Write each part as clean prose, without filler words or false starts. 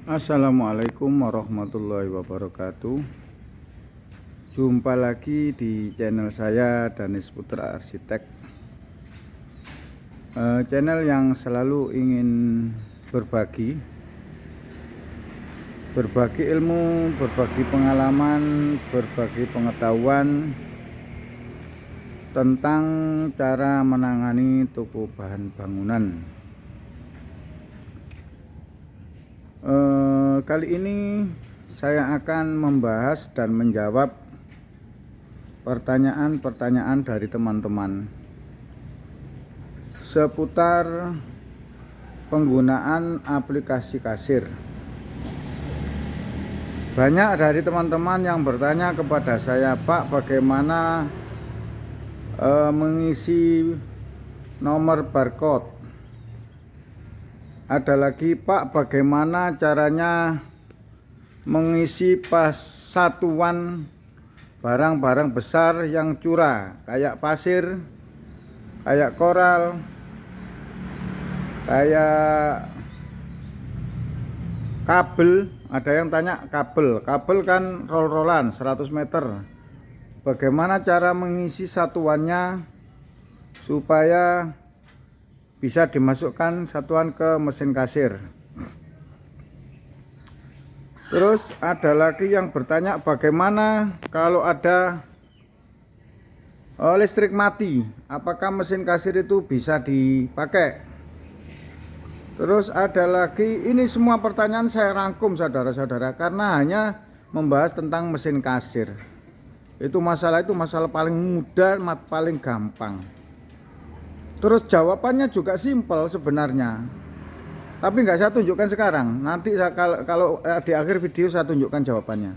Assalamualaikum warahmatullahi wabarakatuh. Jumpa lagi di channel saya, Danis Putra Arsitek. Channel yang selalu ingin berbagi ilmu, berbagi pengalaman, berbagi pengetahuan tentang cara menangani toko bahan bangunan. Kali ini saya akan membahas dan menjawab pertanyaan-pertanyaan dari teman-teman seputar penggunaan aplikasi kasir. Banyak dari teman-teman yang bertanya kepada saya, Pak, bagaimana mengisi nomor barcode? Ada lagi, Pak, bagaimana caranya mengisi pas satuan barang-barang besar yang curah, kayak pasir, kayak koral, kayak kabel. Ada yang tanya kabel kan roll-rollan 100 meter. Bagaimana cara mengisi satuannya supaya bisa dimasukkan satuan ke mesin kasir? Terus ada lagi yang bertanya bagaimana kalau ada listrik mati, apakah mesin kasir itu bisa dipakai? Terus ada lagi, ini semua pertanyaan saya rangkum saudara-saudara, karena hanya membahas tentang mesin kasir. Itu masalah paling mudah, paling gampang. Terus jawabannya juga simpel sebenarnya, tapi nggak saya tunjukkan sekarang. Nanti kalau di akhir video saya tunjukkan jawabannya.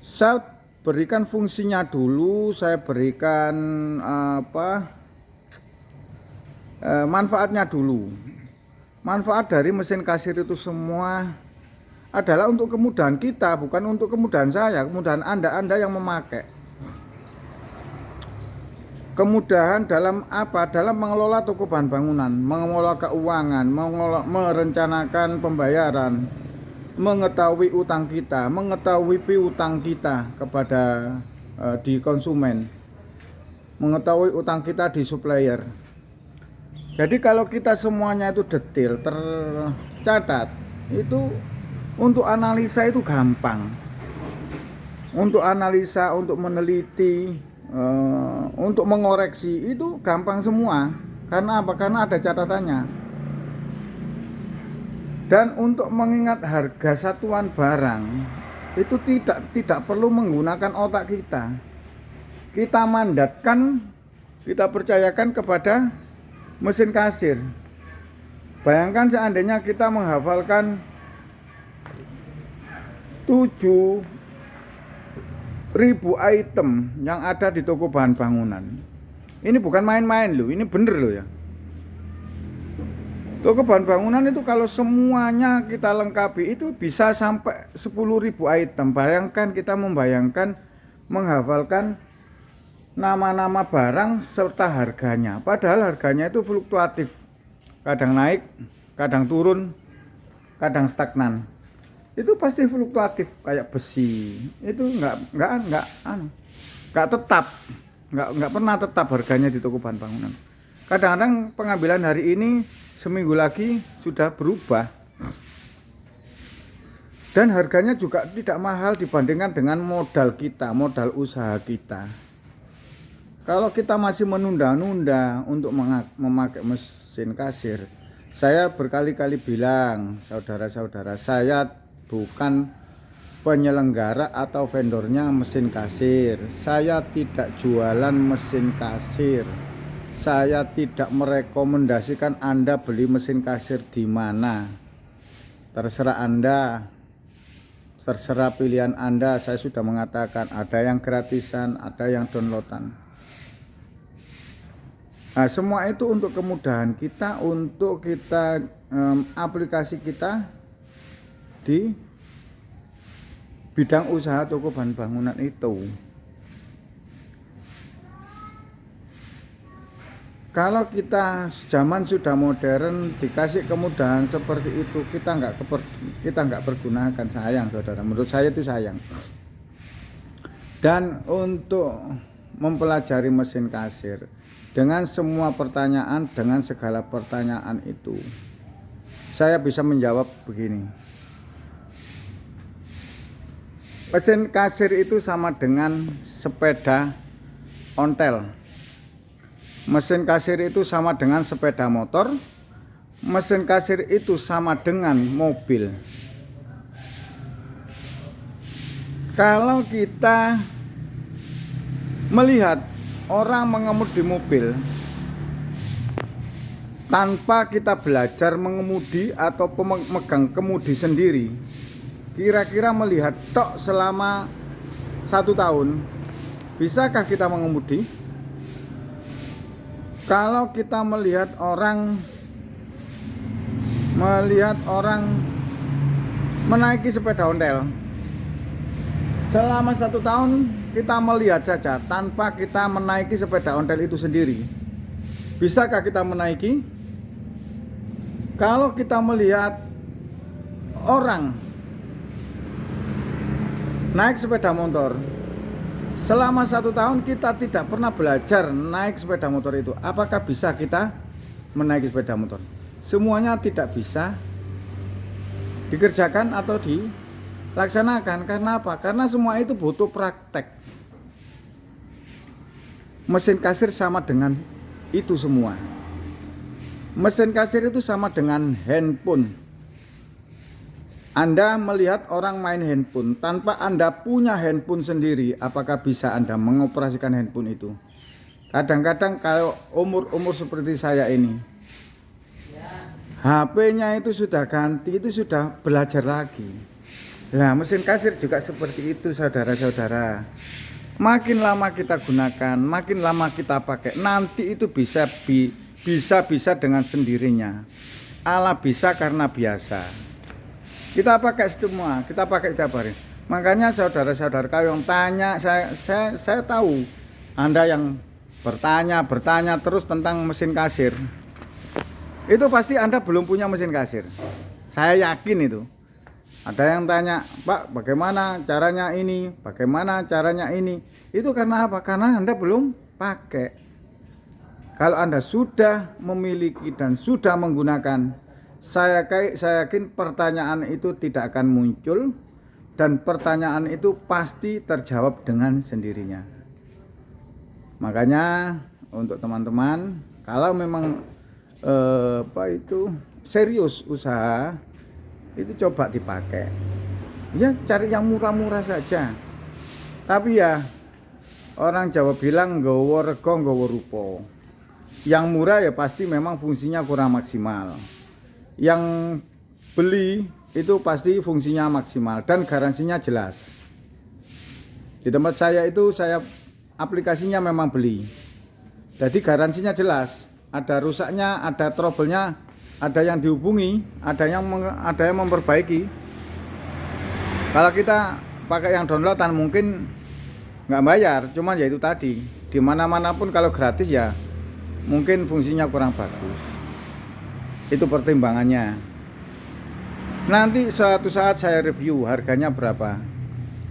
Saya berikan fungsinya dulu, saya berikan manfaatnya dulu. Manfaat dari mesin kasir itu semua adalah untuk kemudahan kita, bukan untuk kemudahan saya, kemudahan Anda yang memakai. Kemudahan dalam apa? Dalam mengelola toko bahan bangunan, mengelola keuangan, merencanakan pembayaran, mengetahui utang kita, mengetahui piutang kita kepada di konsumen, mengetahui utang kita di supplier. Jadi kalau kita semuanya itu detail, tercatat, itu untuk analisa itu gampang. Untuk analisa, untuk meneliti, untuk mengoreksi itu gampang semua. Karena apa? Karena ada catatannya. Dan untuk mengingat harga satuan barang itu tidak perlu menggunakan otak kita. Kita mandatkan, kita percayakan kepada mesin kasir. Bayangkan seandainya kita menghafalkan 7.000 item yang ada di toko bahan bangunan. Ini bukan main-main loh, ini bener loh ya. Toko bahan bangunan itu kalau semuanya kita lengkapi itu bisa sampai 10.000 item. Bayangkan, kita membayangkan menghafalkan nama-nama barang serta harganya. Padahal harganya itu fluktuatif. Kadang naik, kadang turun, kadang stagnan. Itu pasti fluktuatif kayak besi. Itu enggak tetap. Enggak pernah tetap harganya di toko bahan bangunan. Kadang-kadang pengambilan hari ini seminggu lagi sudah berubah. Dan harganya juga tidak mahal dibandingkan dengan modal kita, modal usaha kita. Kalau kita masih menunda-nunda untuk memakai mesin kasir, saya berkali-kali bilang, saudara-saudara, saya bukan penyelenggara atau vendornya mesin kasir. Saya tidak jualan mesin kasir. Saya tidak merekomendasikan Anda beli mesin kasir di mana. Terserah Anda, terserah pilihan Anda. Saya sudah mengatakan ada yang gratisan, ada yang downloadan. Nah, semua itu untuk kemudahan kita, untuk kita aplikasi kita di bidang usaha toko bahan bangunan itu. Kalau kita zaman sudah modern dikasih kemudahan seperti itu, kita nggak pergunakan, sayang saudara. Menurut saya itu sayang. Dan untuk mempelajari mesin kasir dengan semua pertanyaan, dengan segala pertanyaan itu, saya bisa menjawab begini. Mesin kasir itu sama dengan sepeda ontel. Mesin kasir itu sama dengan sepeda motor. Mesin kasir itu sama dengan mobil. Kalau kita melihat orang mengemudi mobil tanpa kita belajar mengemudi atau pemegang kemudi sendiri, kira-kira melihat tok selama 1 tahun, bisakah kita mengemudi? Kalau kita melihat orang menaiki sepeda ontel selama 1 tahun, kita melihat saja tanpa kita menaiki sepeda ontel itu sendiri, bisakah kita menaiki? Kalau kita melihat orang naik sepeda motor selama 1 tahun, kita tidak pernah belajar naik sepeda motor itu, apakah bisa kita menaiki sepeda motor? Semuanya tidak bisa dikerjakan atau dilaksanakan. Karena apa? Karena semua itu butuh praktek. Mesin kasir sama dengan itu semua. Mesin kasir itu sama dengan handphone. Anda melihat orang main handphone tanpa Anda punya handphone sendiri, apakah bisa Anda mengoperasikan handphone itu? Kadang-kadang kalau umur seperti saya ini, HP-nya itu sudah ganti, itu sudah belajar lagi. Nah, mesin kasir juga seperti itu, saudara-saudara. Makin lama kita gunakan, makin lama kita pakai, nanti itu bisa dengan sendirinya. Allah bisa karena biasa. Kita pakai semua, kita pakai setiap hari. Makanya saudara-saudara kalian yang tanya, saya tahu Anda yang bertanya terus tentang mesin kasir, itu pasti Anda belum punya mesin kasir. Saya yakin itu. Ada yang tanya, Pak, bagaimana caranya ini, bagaimana caranya ini. Itu karena apa? Karena Anda belum pakai. Kalau Anda sudah memiliki dan sudah menggunakan, saya yakin pertanyaan itu tidak akan muncul, dan pertanyaan itu pasti terjawab dengan sendirinya. Makanya untuk teman-teman, kalau memang serius usaha, itu coba dipakai. Ya, cari yang murah-murah saja. Tapi ya, orang Jawa bilang nggawa rego nggawa rupa. Yang murah ya pasti memang fungsinya kurang maksimal. Yang beli itu pasti fungsinya maksimal dan garansinya jelas. Di tempat saya itu, saya aplikasinya memang beli, jadi garansinya jelas. Ada rusaknya, ada trouble-nya, ada yang dihubungi, ada yang memperbaiki. Kalau kita pakai yang downloadan mungkin nggak bayar, cuman ya itu tadi, dimana-mana pun kalau gratis ya mungkin fungsinya kurang bagus. Itu pertimbangannya. Nanti suatu saat saya review harganya berapa.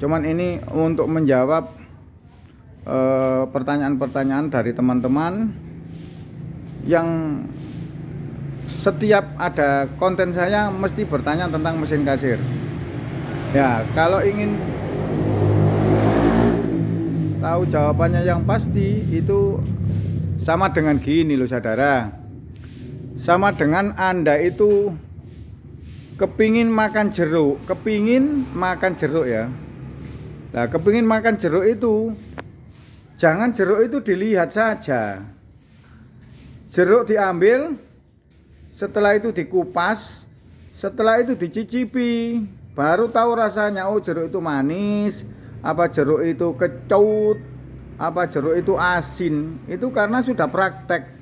Cuman ini untuk menjawab pertanyaan-pertanyaan dari teman-teman yang setiap ada konten saya mesti bertanya tentang mesin kasir. Ya, kalau ingin tahu jawabannya yang pasti, itu sama dengan gini loh saudara. Sama dengan Anda itu kepingin makan jeruk ya. Nah, kepingin makan jeruk itu, jangan jeruk itu dilihat saja. Jeruk diambil, setelah itu dikupas, setelah itu dicicipi, baru tahu rasanya. Oh, jeruk itu manis, apa jeruk itu kecut, apa jeruk itu asin. Itu karena sudah praktek.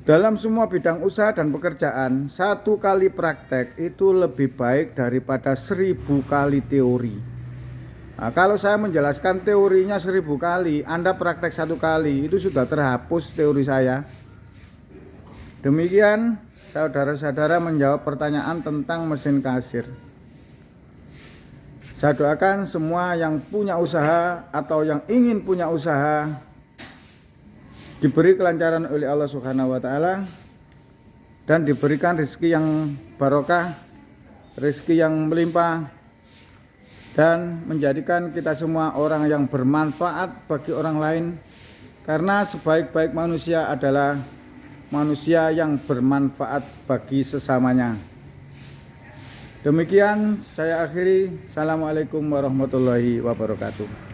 Dalam semua bidang usaha dan pekerjaan, 1 kali praktek itu lebih baik daripada 1000 kali teori. Nah, kalau saya menjelaskan teorinya 1000 kali, Anda praktek 1 kali, itu sudah terhapus teori saya. Demikian saudara-saudara menjawab pertanyaan tentang mesin kasir. Saya doakan semua yang punya usaha atau yang ingin punya usaha diberi kelancaran oleh Allah Subhanahu wa taala dan diberikan rezeki yang barokah, rezeki yang melimpah, dan menjadikan kita semua orang yang bermanfaat bagi orang lain, karena sebaik-baik manusia adalah manusia yang bermanfaat bagi sesamanya. Demikian saya akhiri. Assalamualaikum warahmatullahi wabarakatuh.